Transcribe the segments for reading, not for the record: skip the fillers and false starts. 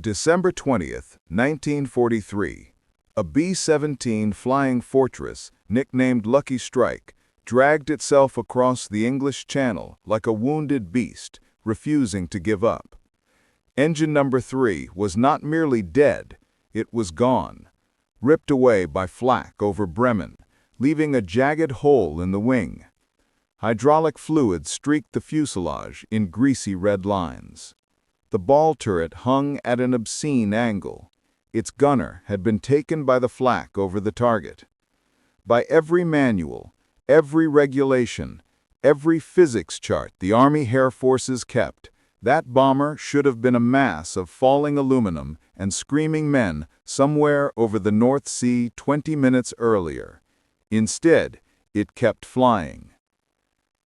December 20th, 1943. A B-17 flying fortress, nicknamed Lucky Strike, dragged itself across the English Channel like a wounded beast, refusing to give up. Engine number 3 was not merely dead, it was gone, ripped away by flak over Bremen, leaving a jagged hole in the wing. Hydraulic fluid streaked the fuselage in greasy red lines. The ball turret hung at an obscene angle. Its gunner had been taken by the flak over the target. By every manual, every regulation, every physics chart the Army Air Forces kept, that bomber should have been a mass of falling aluminum and screaming men somewhere over the North Sea 20 minutes earlier. Instead, it kept flying.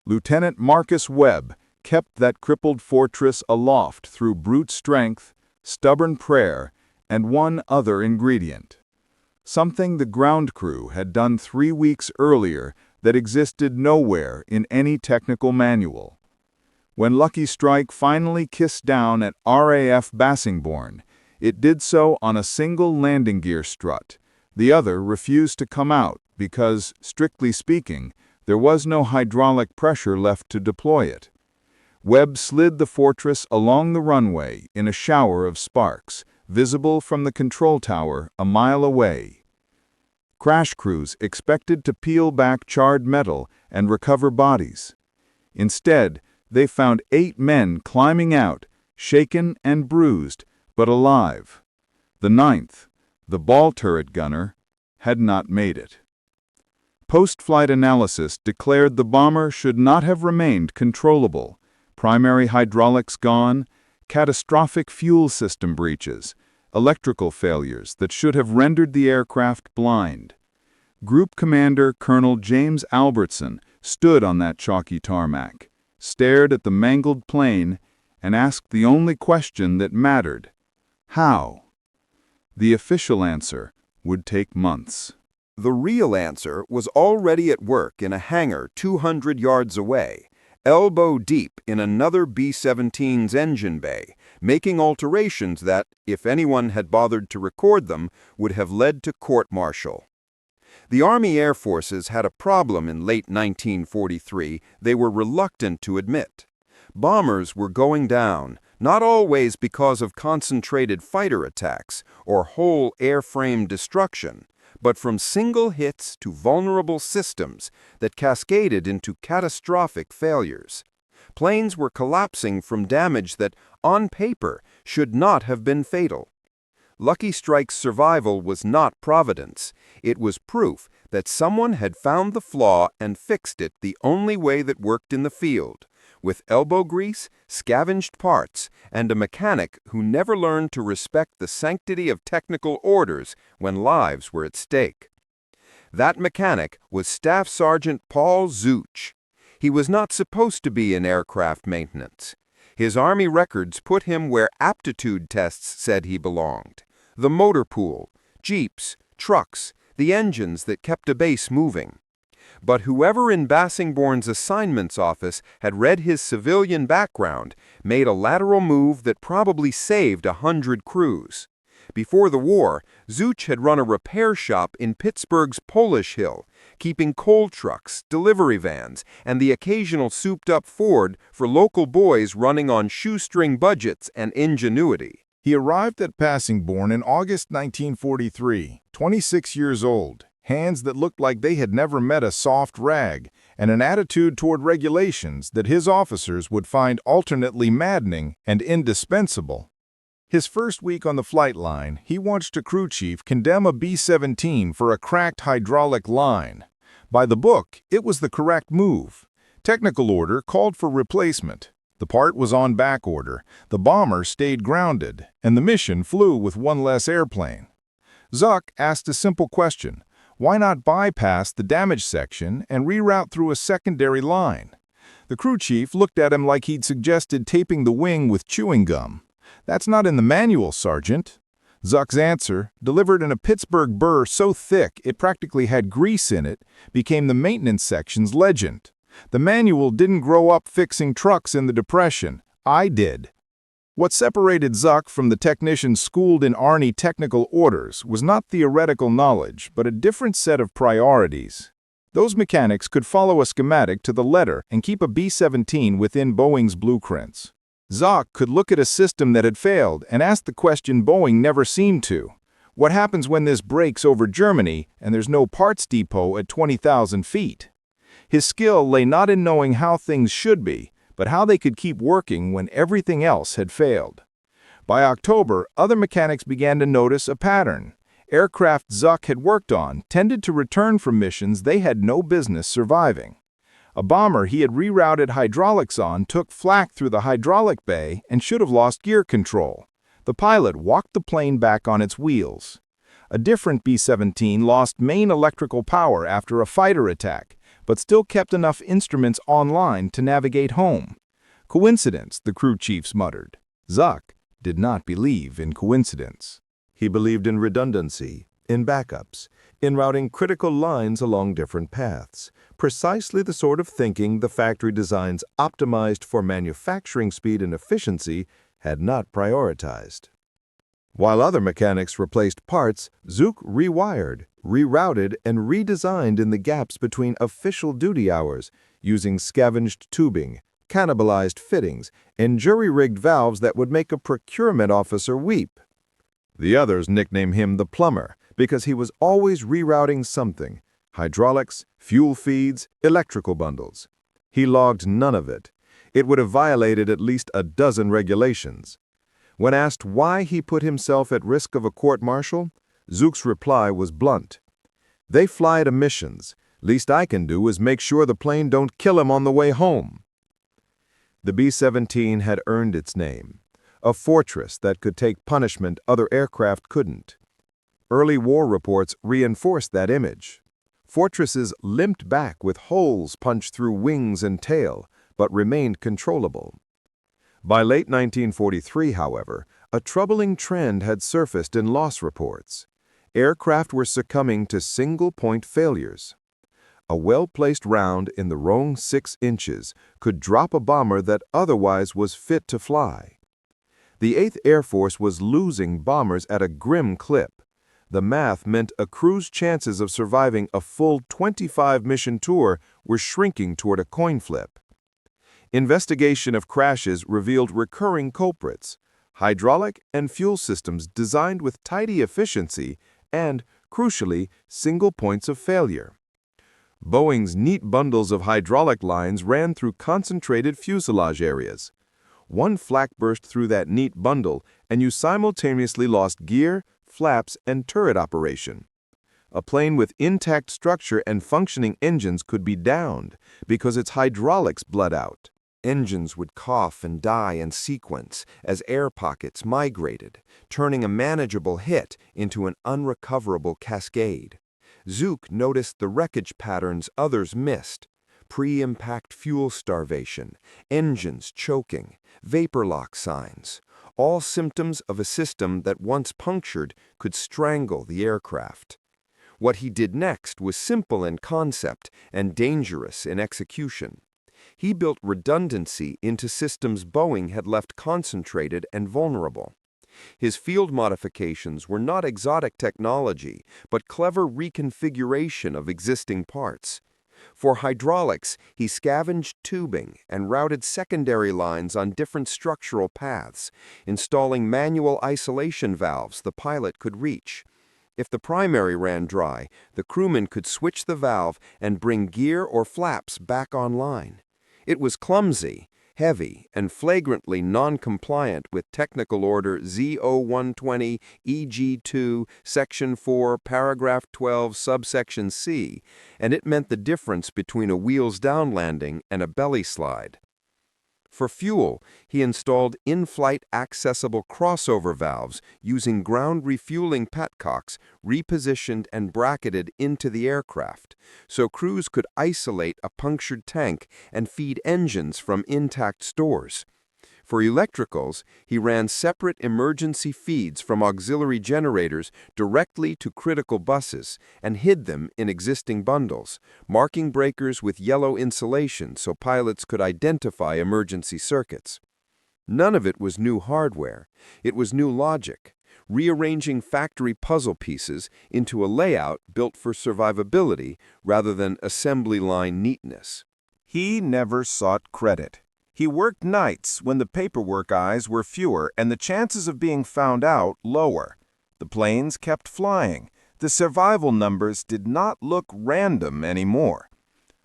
Lieutenant Marcus Webb kept that crippled fortress aloft through brute strength, stubborn prayer, and one other ingredient. Something the ground crew had done 3 weeks earlier that existed nowhere in any technical manual. When Lucky Strike finally kissed down at RAF Bassingbourn, it did so on a single landing gear strut. The other refused to come out because, strictly speaking, there was no hydraulic pressure left to deploy it. Webb slid the fortress along the runway in a shower of sparks, visible from the control tower a mile away. Crash crews expected to peel back charred metal and recover bodies. Instead, they found 8 men climbing out, shaken and bruised, but alive. The 9th, the ball turret gunner, had not made it. Post-flight analysis declared the bomber should not have remained controllable. Primary hydraulics gone, catastrophic fuel system breaches, electrical failures that should have rendered the aircraft blind. Group Commander Colonel James Albertson stood on that chalky tarmac, stared at the mangled plane, and asked the only question that mattered: how? The official answer would take months. The real answer was already at work in a hangar 200 yards away, elbow deep in another B-17's engine bay, making alterations that, if anyone had bothered to record them, would have led to court-martial. The Army Air Forces had a problem in late 1943 they were reluctant to admit. Bombers were going down, not always because of concentrated fighter attacks or whole airframe destruction, but from single hits to vulnerable systems that cascaded into catastrophic failures. Planes were collapsing from damage that, on paper, should not have been fatal. Lucky Strike's survival was not providence. It was proof that someone had found the flaw and fixed it the only way that worked in the field, with elbow grease, scavenged parts, and a mechanic who never learned to respect the sanctity of technical orders when lives were at stake. That mechanic was Staff Sergeant Paul Zuk. He was not supposed to be in aircraft maintenance. His Army records put him where aptitude tests said he belonged: the motor pool, jeeps, trucks, the engines that kept a base moving. But whoever in Bassingbourn's assignments office had read his civilian background made a lateral move that probably saved 100 crews. Before the war, Zuk had run a repair shop in Pittsburgh's Polish Hill, keeping coal trucks, delivery vans, and the occasional souped-up Ford for local boys running on shoestring budgets and ingenuity. He arrived at Bassingbourn in August 1943, 26 years old, hands that looked like they had never met a soft rag, and an attitude toward regulations that his officers would find alternately maddening and indispensable. His first week on the flight line, he watched a crew chief condemn a B-17 for a cracked hydraulic line. By the book, it was the correct move. Technical order called for replacement. The part was on back order, the bomber stayed grounded, and the mission flew with one less airplane. Zuk asked a simple question: why not bypass the damage section and reroute through a secondary line? The crew chief looked at him like he'd suggested taping the wing with chewing gum. "That's not in the manual, Sergeant." Zuk's answer, delivered in a Pittsburgh burr so thick it practically had grease in it, became the maintenance section's legend. "The manual didn't grow up fixing trucks in the Depression. I did." What separated Zuk from the technicians schooled in Army technical orders was not theoretical knowledge, but a different set of priorities. Those mechanics could follow a schematic to the letter and keep a B-17 within Boeing's blueprints. Zuk could look at a system that had failed and ask the question Boeing never seemed to. What happens when this breaks over Germany and there's no parts depot at 20,000 feet? His skill lay not in knowing how things should be, but how they could keep working when everything else had failed. By October, other mechanics began to notice a pattern. Aircraft Zuk had worked on tended to return from missions they had no business surviving. A bomber he had rerouted hydraulics on took flak through the hydraulic bay and should have lost gear control. The pilot walked the plane back on its wheels. A different B-17 lost main electrical power after a fighter attack, but still kept enough instruments online to navigate home. Coincidence, the crew chiefs muttered. Zuk did not believe in coincidence. He believed in redundancy, in backups, in routing critical lines along different paths, precisely the sort of thinking the factory designs optimized for manufacturing speed and efficiency had not prioritized. While other mechanics replaced parts, Zuk rewired, rerouted, and redesigned in the gaps between official duty hours, using scavenged tubing, cannibalized fittings, and jury-rigged valves that would make a procurement officer weep. The others nicknamed him the Plumber because he was always rerouting something: hydraulics, fuel feeds, electrical bundles. He logged none of it. It would have violated at least a dozen regulations. When asked why he put himself at risk of a court-martial, Zuk's reply was blunt. "They fly to missions. Least I can do is make sure the plane don't kill him on the way home." The B-17 had earned its name, a fortress that could take punishment other aircraft couldn't. Early war reports reinforced that image. Fortresses limped back with holes punched through wings and tail, but remained controllable. By late 1943, however, a troubling trend had surfaced in loss reports. Aircraft were succumbing to single-point failures. A well-placed round in the wrong 6 inches could drop a bomber that otherwise was fit to fly. The 8th Air Force was losing bombers at a grim clip. The math meant a crew's chances of surviving a full 25-mission tour were shrinking toward a coin flip. Investigation of crashes revealed recurring culprits: hydraulic and fuel systems designed with tidy efficiency and, crucially, single points of failure. Boeing's neat bundles of hydraulic lines ran through concentrated fuselage areas. One flak burst through that neat bundle, and you simultaneously lost gear, flaps, and turret operation. A plane with intact structure and functioning engines could be downed because its hydraulics bled out. Engines would cough and die in sequence as air pockets migrated, turning a manageable hit into an unrecoverable cascade. Zuk noticed the wreckage patterns others missed: pre-impact fuel starvation, engines choking, vapor lock signs, all symptoms of a system that once punctured could strangle the aircraft. What he did next was simple in concept and dangerous in execution. He built redundancy into systems Boeing had left concentrated and vulnerable. His field modifications were not exotic technology, but clever reconfiguration of existing parts. For hydraulics, he scavenged tubing and routed secondary lines on different structural paths, installing manual isolation valves the pilot could reach. If the primary ran dry, the crewman could switch the valve and bring gear or flaps back online. It was clumsy, heavy, and flagrantly non-compliant with Technical Order ZO-120 EG2, Section 4, Paragraph 12, Subsection C, and it meant the difference between a wheels-down landing and a belly slide. For fuel, he installed in-flight accessible crossover valves using ground refueling petcocks repositioned and bracketed into the aircraft, so crews could isolate a punctured tank and feed engines from intact stores. For electricals, he ran separate emergency feeds from auxiliary generators directly to critical buses and hid them in existing bundles, marking breakers with yellow insulation so pilots could identify emergency circuits. None of it was new hardware. It was new logic, rearranging factory puzzle pieces into a layout built for survivability rather than assembly line neatness. He never sought credit. He worked nights when the paperwork eyes were fewer and the chances of being found out lower. The planes kept flying. The survival numbers did not look random anymore.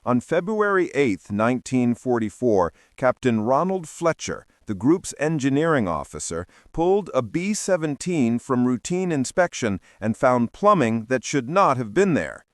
On February 8, 1944, Captain Ronald Fletcher, the group's engineering officer, pulled a B-17 from routine inspection and found plumbing that should not have been there.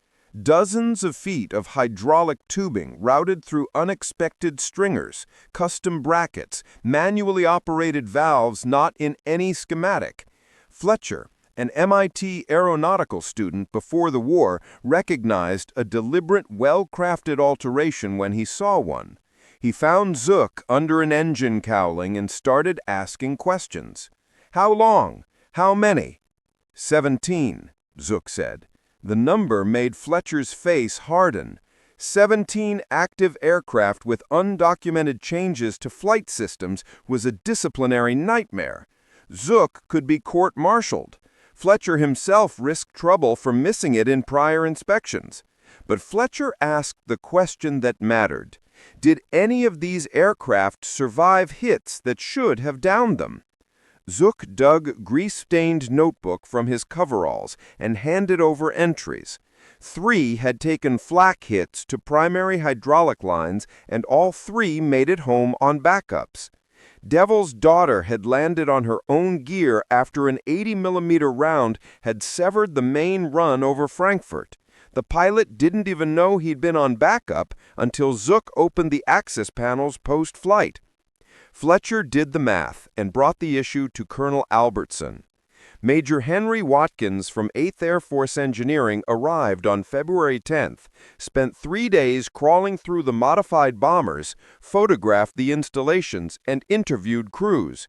Dozens of feet of hydraulic tubing routed through unexpected stringers, custom brackets, manually operated valves not in any schematic. Fletcher, an MIT aeronautical student before the war, recognized a deliberate, well-crafted alteration when he saw one. He found Zuk under an engine cowling and started asking questions. "How long? How many?" 17, Zuk said. The number made Fletcher's face harden. 17 active aircraft with undocumented changes to flight systems was a disciplinary nightmare. Zuk could be court-martialed. Fletcher himself risked trouble for missing it in prior inspections. But Fletcher asked the question that mattered. Did any of these aircraft survive hits that should have downed them? Zuk dug grease-stained notebook from his coveralls and handed over entries. 3 had taken flak hits to primary hydraulic lines, and all 3 made it home on backups. Devil's Daughter had landed on her own gear after an 80mm round had severed the main run over Frankfurt. The pilot didn't even know he'd been on backup until Zuk opened the access panels post-flight. Fletcher did the math and brought the issue to Colonel Albertson. Major Henry Watkins from 8th Air Force Engineering arrived on February 10th, spent 3 days crawling through the modified bombers, photographed the installations, and interviewed crews.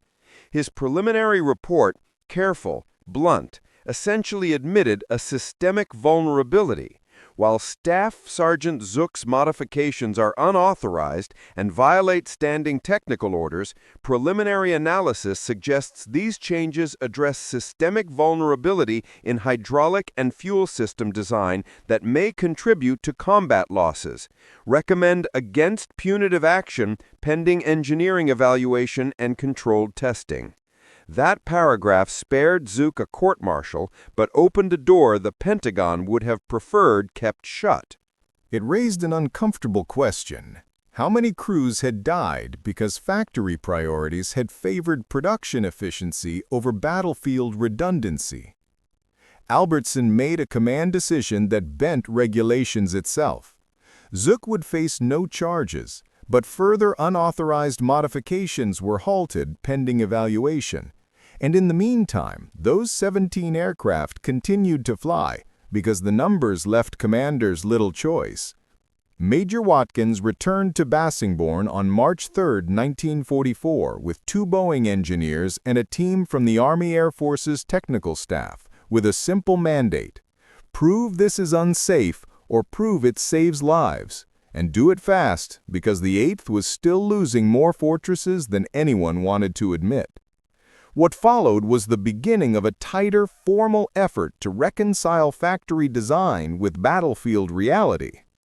His preliminary report, careful, blunt, essentially admitted a systemic vulnerability. While Staff Sergeant Zuk's modifications are unauthorized and violate standing technical orders, preliminary analysis suggests these changes address systemic vulnerability in hydraulic and fuel system design that may contribute to combat losses. Recommend against punitive action pending engineering evaluation and controlled testing. That paragraph spared Zuk a court-martial, but opened a door the Pentagon would have preferred kept shut. It raised an uncomfortable question. How many crews had died because factory priorities had favored production efficiency over battlefield redundancy? Albertson made a command decision that bent regulations itself. Zuk would face no charges, but further unauthorized modifications were halted pending evaluation. And in the meantime, those 17 aircraft continued to fly because the numbers left commanders little choice. Major Watkins returned to Bassingbourn on March 3, 1944, with 2 Boeing engineers and a team from the Army Air Force's technical staff, with a simple mandate: prove this is unsafe or prove it saves lives. And do it fast, because the 8th was still losing more fortresses than anyone wanted to admit. What followed was the beginning of a tighter, formal effort to reconcile factory design with battlefield reality.